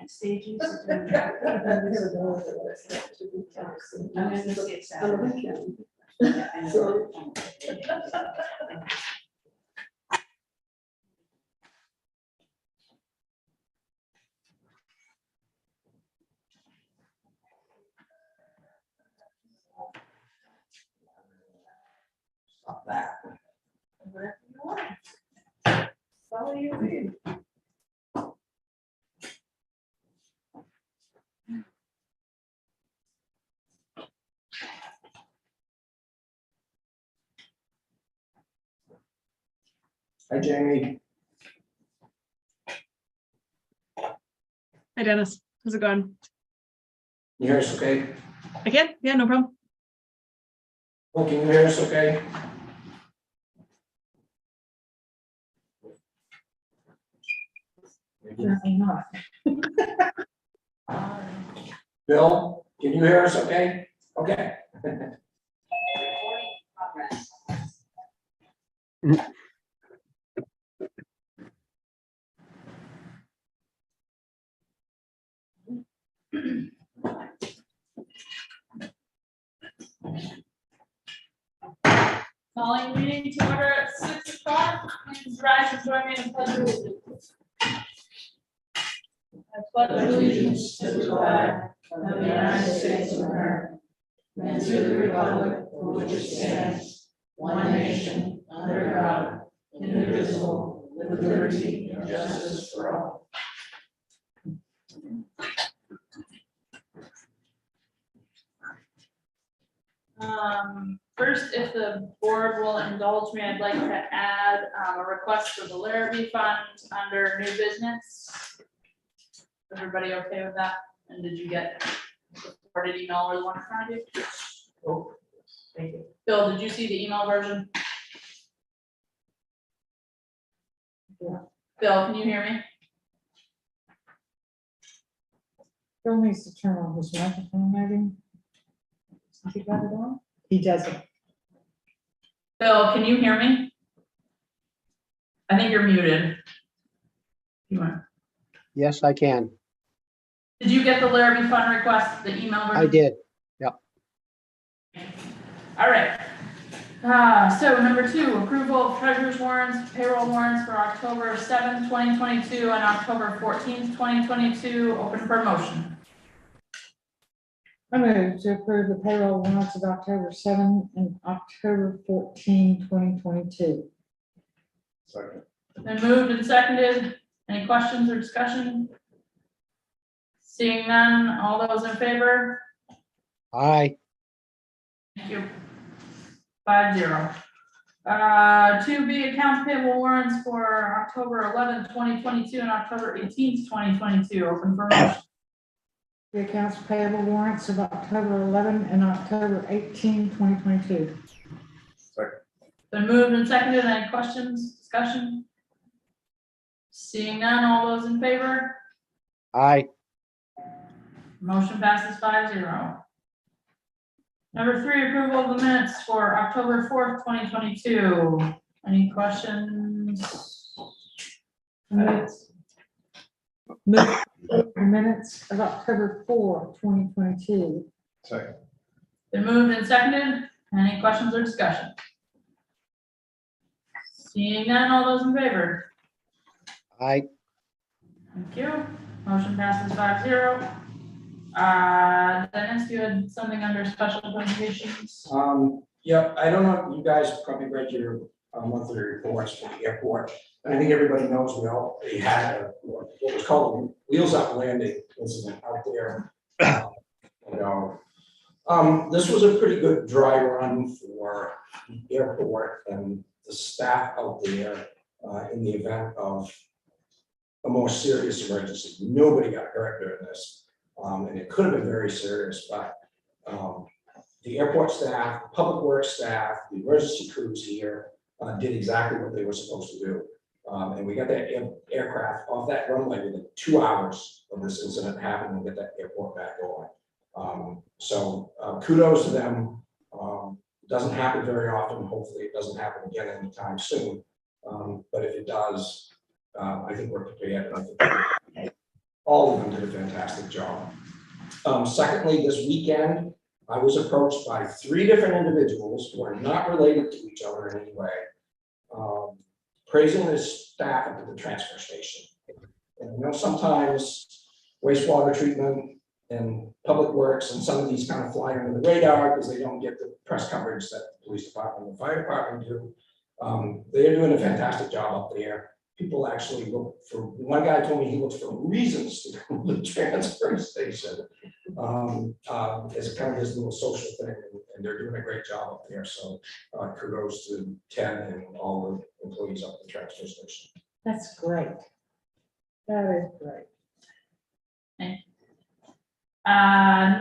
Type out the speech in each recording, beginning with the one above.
advanced stages. I'm in the sixth hour. Yeah, I know. Stop that. Whatever you want. Follow your lead. Hi, Jamie. Hi, Dennis. How's it going? You hear us okay? I can? Yeah, no problem. Oh, can you hear us okay? Apparently not. Bill, can you hear us okay? Okay. Calling meeting to order at 6 o'clock. Please rise and join me in pledge of allegiance. I pledge allegiance to the flag of the United States of America and to the republic for which it stands, one nation, under God, indivisible, with liberty and justice for all. First, if the board will indulge me, I'd like to add a request for the Larrabee Fund under new business. Everybody okay with that? And did you get the forwarded email or the one in front of you? Oh, thank you. Bill, did you see the email version? Yeah. Bill, can you hear me? Bill needs to turn on his microphone, maybe. Has he got it on? He doesn't. Bill, can you hear me? I think you're muted. You are. Yes, I can. Did you get the Larrabee Fund request, the email version? I did. All right. So number 2, approval of treasurer's warrants, payroll warrants for October 7th, 2022 and October 14th, 2022. Open for motion. I move to approve the payroll warrants of October 7 and October 14, 2022. Second. Been moved and seconded. Any questions or discussion? Seeing none, all those in favor? Aye. Thank you. 5-0. 2B, accounts payable warrants for October 11th, 2022 and October 18th, 2022. Open for motion. The accounts payable warrants of October 11 and October 18, 2022. Been moved and seconded. Any questions, discussion? Seeing none, all those in favor? Aye. Motion passes 5-0. Number 3, approval of the minutes for October 4th, 2022. Any questions? Minutes. Move the minutes of October 4, 2022. Second. Been moved and seconded. Any questions or discussion? Seeing none, all those in favor? Aye. Thank you. Motion passes 5-0. Dennis, you had something under special presentations? Yeah, I don't know, you guys probably read your monthly reports for the airport. And I think everybody knows we had what was called a wheels up landing incident out there. You know, this was a pretty good dry run for the airport and the staff out there in the event of a more serious emergency. Nobody got hurt during this. And it could have been very serious, but the airport staff, the public works staff, the emergency crews here did exactly what they were supposed to do. And we got that aircraft off that runway within 2 hours of this incident happening and get that airport back going. So kudos to them. It doesn't happen very often. Hopefully it doesn't happen again anytime soon. But if it does, I think we're prepared. And I think all of them did a fantastic job. Secondly, this weekend, I was approached by 3 different individuals who are not related to each other in any way, praising the staff at the transfer station. And sometimes wastewater treatment and public works and some of these kind of fly under the radar because they don't get the press coverage that the police department and the fire department do. They're doing a fantastic job up there. People actually look for, one guy told me he looks for reasons to go to the transfer station. As kind of this little social thing, and they're doing a great job up there. So kudos to Ted and all the employees up at the transfer station. That's great. That is great.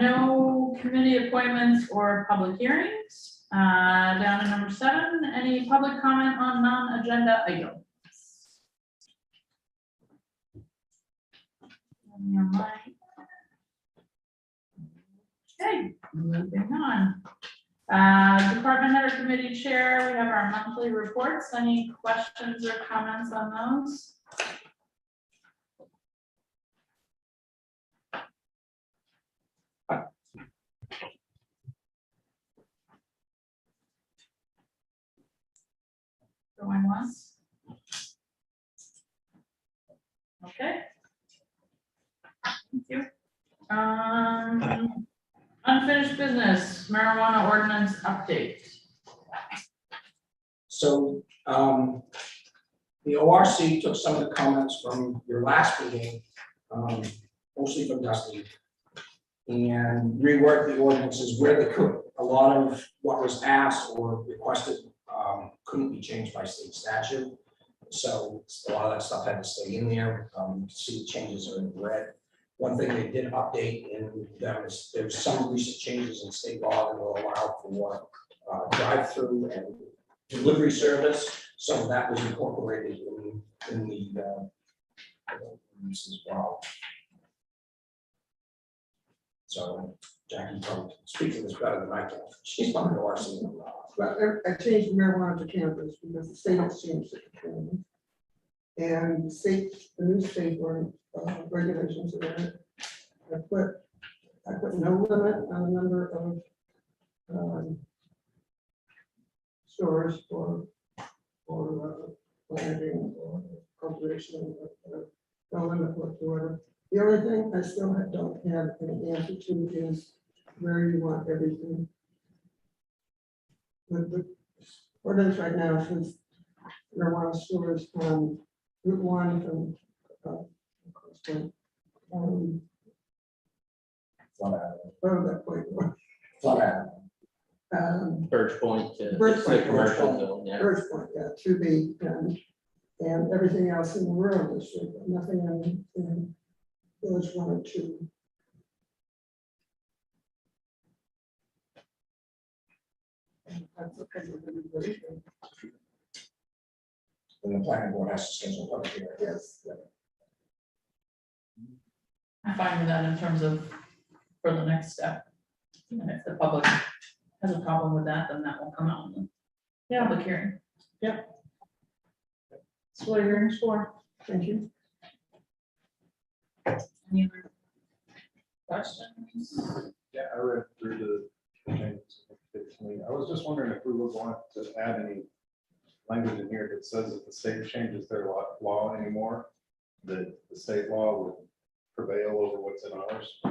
No committee appointments or public hearings. Down to number 7, any public comment on non-agenda items? Okay, moving on. Department head or committee chair, we have our monthly reports. Any questions or comments on those? Going once? Okay. Thank you. Unfinished business, marijuana ordinance update. So the ORC took some of the comments from your last meeting, mostly from Dusty, and reworked the ordinances where they could. A lot of what was asked or requested couldn't be changed by state statute. So a lot of that stuff had to stay in there. You can see the changes are in red. One thing they did update in them is there's some recent changes in state law that will allow for drive-through and delivery service. Some of that was incorporated in the as well. So Jackie probably speaks to this better than I can. She's on the ORC. But I changed marijuana to cannabis because the state has changed it to cannabis. And the new state regulations are in it. I put no limit on the number of stores for planting or cultivation, no limit whatsoever. The only thing I still don't have an answer to is where you want everything. The ordinance right now says marijuana stores on Route 1 from that point. Birch Point to Birch Point, the commercial zone, yeah. First point, yeah, to be and everything else in the rural district, nothing in village 1 or 2. That's okay with everybody. And the planning board has to schedule a public hearing. Yes. I'm fine with that in terms of for the next step. And if the public has a problem with that, then that will come out in the public hearing. That's what hearing's for. Thank you. Any other questions? Yeah, I read through the changes. I was just wondering if we would want to add any language in here that says if the state changes their law anymore, that the state law would prevail over what's in ours.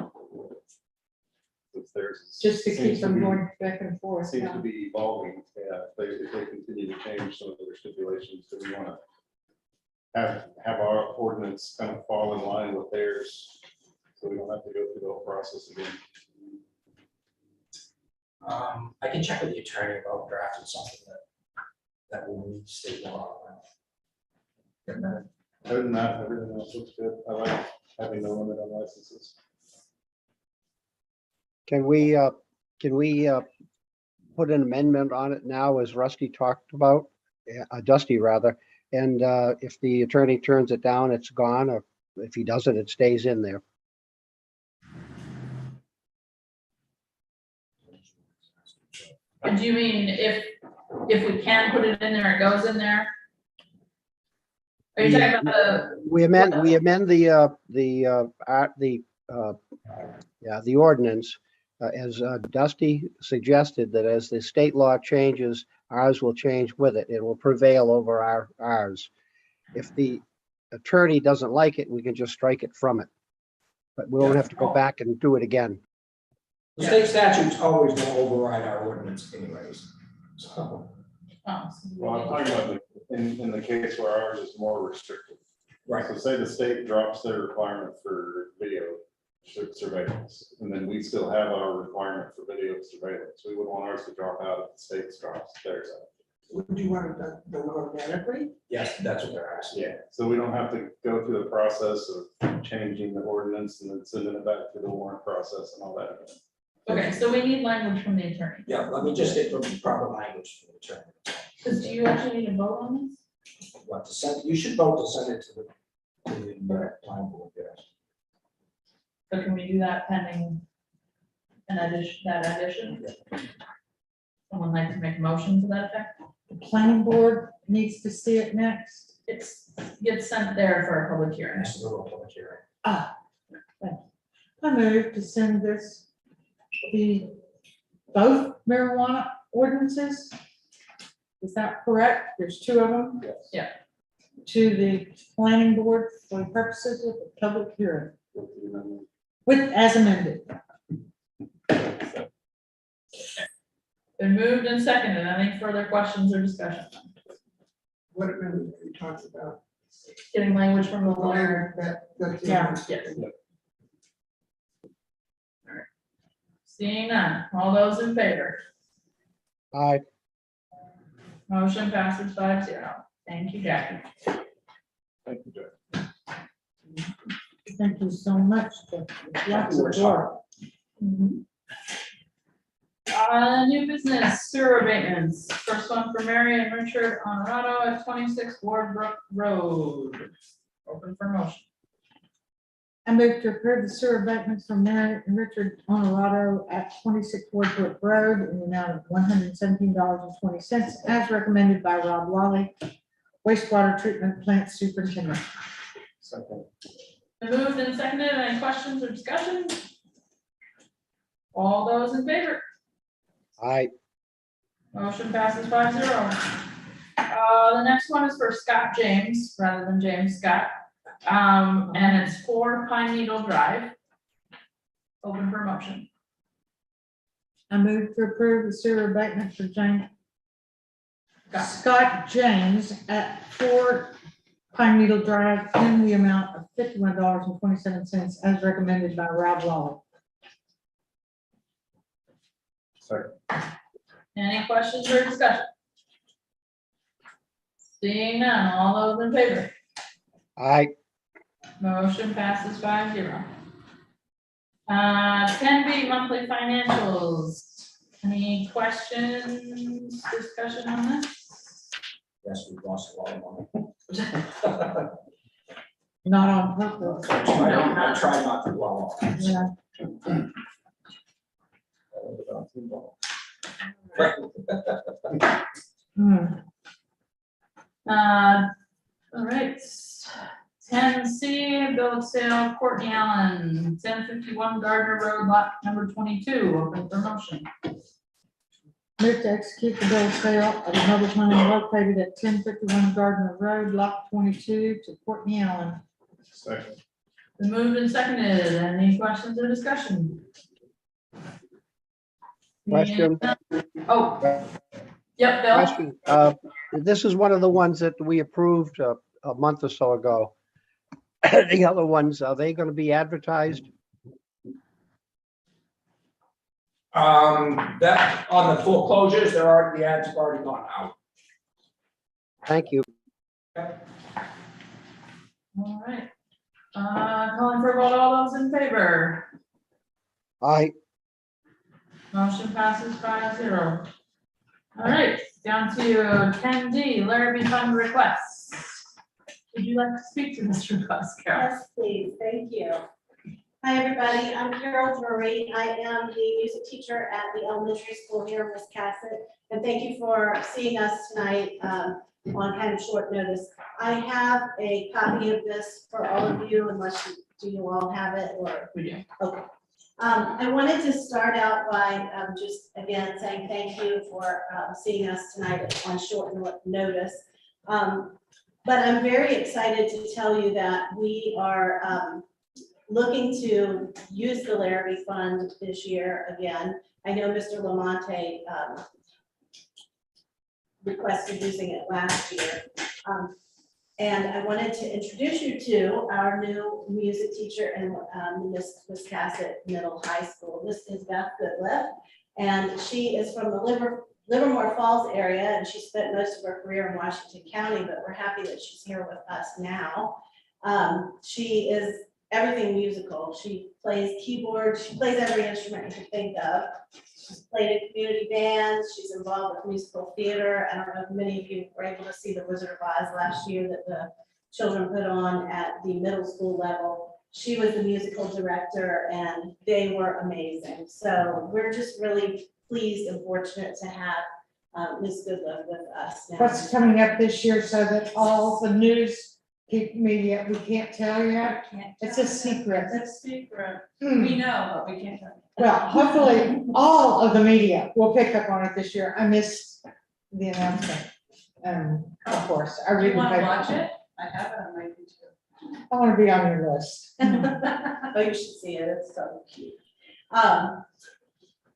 If there's Just to keep them going back and forth. seems Yeah. to be evolving. Yeah, if they continue to change some of their stipulations, do we want to have our ordinance kind of fall in line with theirs, so we don't have to go through the whole process again? I can check with the attorney about drafting something that will meet state law. Other than that, everything else looks good. I like having no limit on licenses. Can we put an amendment on it now, as Rusty talked about, Dusty rather, and if the attorney turns it down, it's gone, or if he doesn't, it stays in there. And do you mean if we can put it in there, it goes in there? Are you talking about We amend the ordinance, as Dusty suggested, that as the state law changes, ours will change with it. It will prevail over ours. If the attorney doesn't like it, we can just strike it from it. But we won't have to go back and do it again. The state statutes always don't override our ordinance anyways. So, Well, I'm talking about in the case where ours is more restrictive. right, So say the state drops their requirement for video surveillance, and then we still have our requirement for video surveillance. We would want ours to drop out if the state drops theirs out. Would you want it done automatically? yes, that's what they're asking. Yeah, so we don't have to go through the process of changing the ordinance and then sending it back to the warrant process and all that. okay, so we need language from the attorney. Yeah, let me just get the proper language from the attorney. Because do you actually need to vote on this? What to send, you should vote to send it to the planning board, yes. So can we do that pending an addition? Someone like to make a motion to that effect? The planning board needs to see it next. Gets sent there for a public hearing. That's the little public hearing. I move to send both marijuana ordinances. Is that correct? There's two of them? Yeah. To the planning board for the purposes of the public hearing, with, as amended. Been moved and seconded. Any further questions or discussion? What amendment are you talking about? Getting language from the lawyer. That's. Yeah. Yes. Seeing none, all those in favor? Aye. Motion passes 5-0. Thank you, Jackie. Thank you, Jack. Thank you so much. Lots of work. New business sewer abatements. First one for Mary and Richard Honorado at 26 Wardbrook Road. Open for motion. I move to approve the sewer abatements from Mary and Richard Honorado at 26 Wardbrook Road in the amount of $117.20 as recommended by Rob Lawley, wastewater treatment plant superintendent. Second. Been moved and seconded. Any questions or discussion? All those in favor? Aye. Motion passes 5-0. The next one is for Scott James rather than James Scott. And it's 4 Pine Needle Drive. Open for motion. I move to approve the sewer abatement for Scott James at 4 Pine Needle Drive in the amount of $51.27 as recommended by Rob Lawley. Second. Any questions or discussion? Seeing none, all those in favor? Aye. Motion passes 5-0. 10B monthly financials. Any questions, discussion on this? Yes, we've lost a lot of money. Not on purpose. I try not to dwell on it. Yeah. Hmm. All right. 10C, bill of sale, Courtney Allen, 1051 Gardner Road, lot number 22, open for motion. Move to execute the bill of sale of another home located at 1051 Gardner Road, lot 22 to Courtney Allen. Second. Been moved and seconded. Any questions or discussion? Question. Oh. Yep, Bill. Question. This is one of the ones that we approved a month or so ago. The other ones, are they going to be advertised? That, on the foreclosures, the ads have already gone out. Thank you. All right. Calling for a vote, all those in favor? Aye. Motion passes 5-0. All right, down to 10D, Larrabee Fund requests. Would you like to speak to this request, Carol? Yes, please, thank you. Hi, everybody, I'm Carol Drury. I am the music teacher at the elementary school here in Wiscasset. And thank you for seeing us tonight on kind of short notice. I have a copy of this for all of you, unless do you all have it, or? We do. Okay. I wanted to start out by just again saying thank you for seeing us tonight on short notice. But I'm very excited to tell you that we are looking to use the Larrabee Fund this year again. I know Mr. Lamonte requested using it last year. And I wanted to introduce you to our new music teacher in Wiscasset Middle High School. This is Beth Goodliff, and she is from the Livermore Falls area, and she spent most of her career in Washington County, but we're happy that she's here with us now. She is everything musical. She plays keyboard, she plays every instrument you can think of. She's played in community bands, she's involved with musical theater. I don't know if many of you were able to see the Wizard of Oz last year that the children put on at the middle school level. She was the musical director and they were amazing. So we're just really pleased and fortunate to have Ms. Goodliff with us now. What's coming up this year so that all the news media, we can't tell yet? It's a secret. It's a secret. Hmm. We know, but we can't tell you. Well, hopefully, all of the media will pick up on it this year. I missed the announcement. Of course, I Do read you the want to paper. watch it? I have it on my YouTube. I want to be on your list. Oh, you should see it, it's so cute.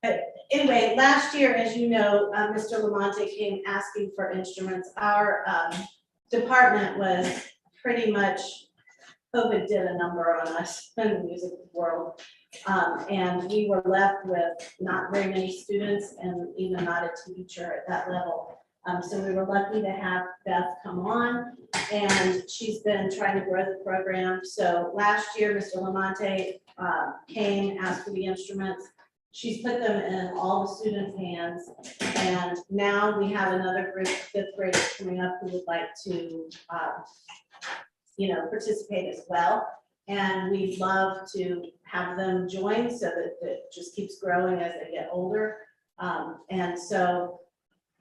But anyway, last year, as you know, Mr. Lamonte came asking for instruments. Our department was pretty much, COVID did a number on us in the music world. And we were left with not very many students and even not a teacher at that level. So we were lucky to have Beth come on, and she's been trying to grow the program. So last year, Mr. Lamonte came, asked for the instruments. She's put them in all the students' hands, and now we have another group of fifth graders coming up who would like to, participate as well. And we'd love to have them join so that it just keeps growing as they get older. And so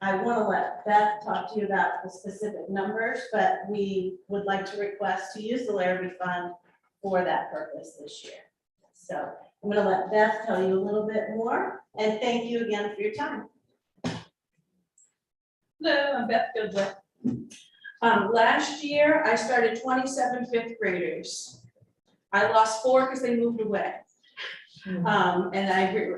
I want to let Beth talk to you about the specific numbers, but we would like to request to use the Larrabee Fund for that purpose this year. So I'm going to let Beth tell you a little bit more, and thank you again for your time. Hello, I'm Beth Goodwin. Last year, I started 27 fifth graders. I lost 4 because they moved away. And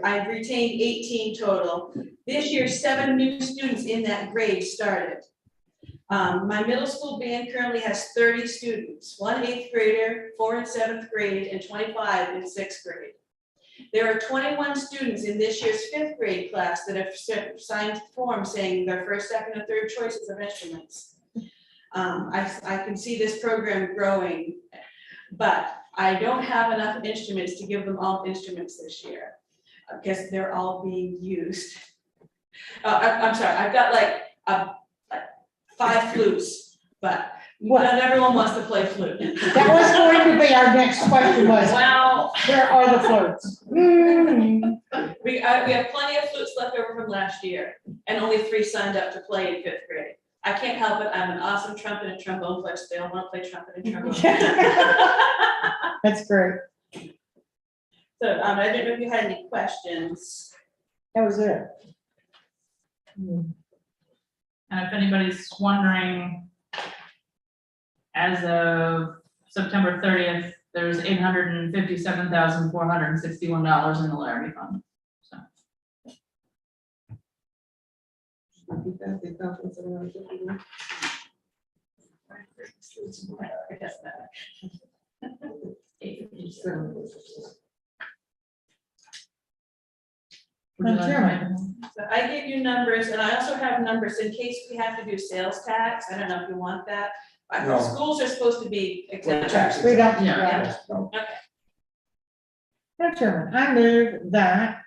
I've retained 18 total. This year, 7 new students in that grade started. My middle school band currently has 30 students, 1 8th grader, 4 in 7th grade, and 25 in 6th grade. There are 21 students in this year's 5th grade class that have signed forms saying their first, second, and third choices of instruments. I can see this program growing, but I don't have enough instruments to give them all instruments this year. I guess they're all being used. I'm sorry, I've got like 5 flutes, but not everyone wants to play flute. That was going to be our next question was, Well, where are the flutes? we have plenty of flutes left over from last year, and only 3 signed up to play in 5th grade. I can't help it, I'm an awesome trumpet and trombone player, so they all want to play trumpet and trombone. That's great. So, I didn't know if you had any questions. That was it. And if anybody's wondering, as of September 30th, there's $857,461 in the Larrabee Fund. So Repeat that, 8,751. I guess that. So I give you numbers, and I also have numbers in case we have to do sales tax. I don't know if you want that. No. Schools are supposed to be exempt. Taxes. We don't, Yeah. Yes, no. Madam Chairman, I move that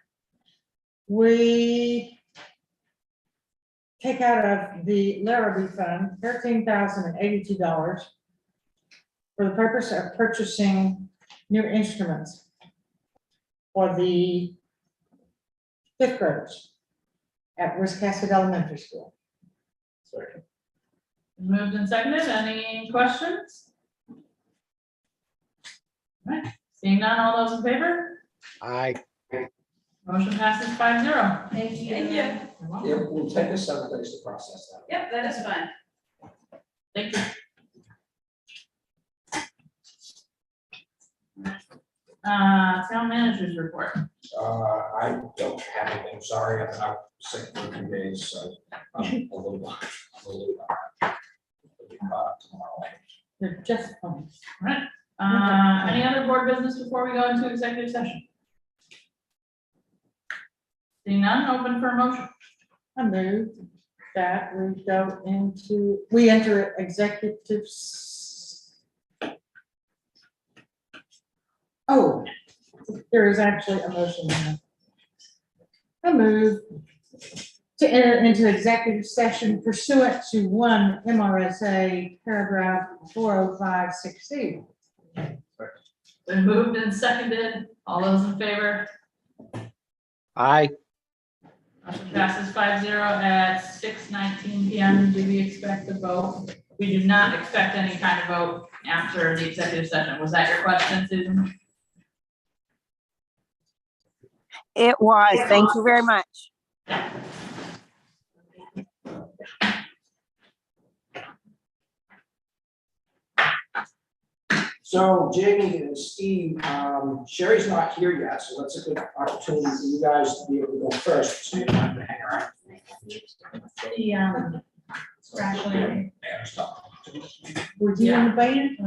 we take out of the Larrabee Fund $13,082 for the purpose of purchasing new instruments for the 5th graders at Wiscasset Elementary School. Second. Moved and seconded, any questions? All right, seeing none, all those in favor? Aye. Motion passes 5-0. Thank you. You're Yeah, welcome. we'll take us 7 days to process that. Yep, that is fine. Thank you. Town managers report. I don't have anything, sorry, I've been out sick for a few days, so I'm a little. Tomorrow. They're just fine. Any other board business before we go into executive session? Seeing none, open for a motion. I move that we enter executives. Oh, there is actually a motion. Now. I move to enter into executive session pursuant to 1 MRSA paragraph 4056C. Been moved and seconded. All those in favor? Aye. Motion passes 5-0 at 6:19 PM. Do we expect a vote? We do not expect any kind of vote after the executive session. Was that your question, Susan? It was. Thank you very much. So Jamie and Steve, Sherry's not here yet, so that's a good opportunity for you guys to be able to go first, so you don't have to hang around. The, actually, Yeah, stop. Were you in the band?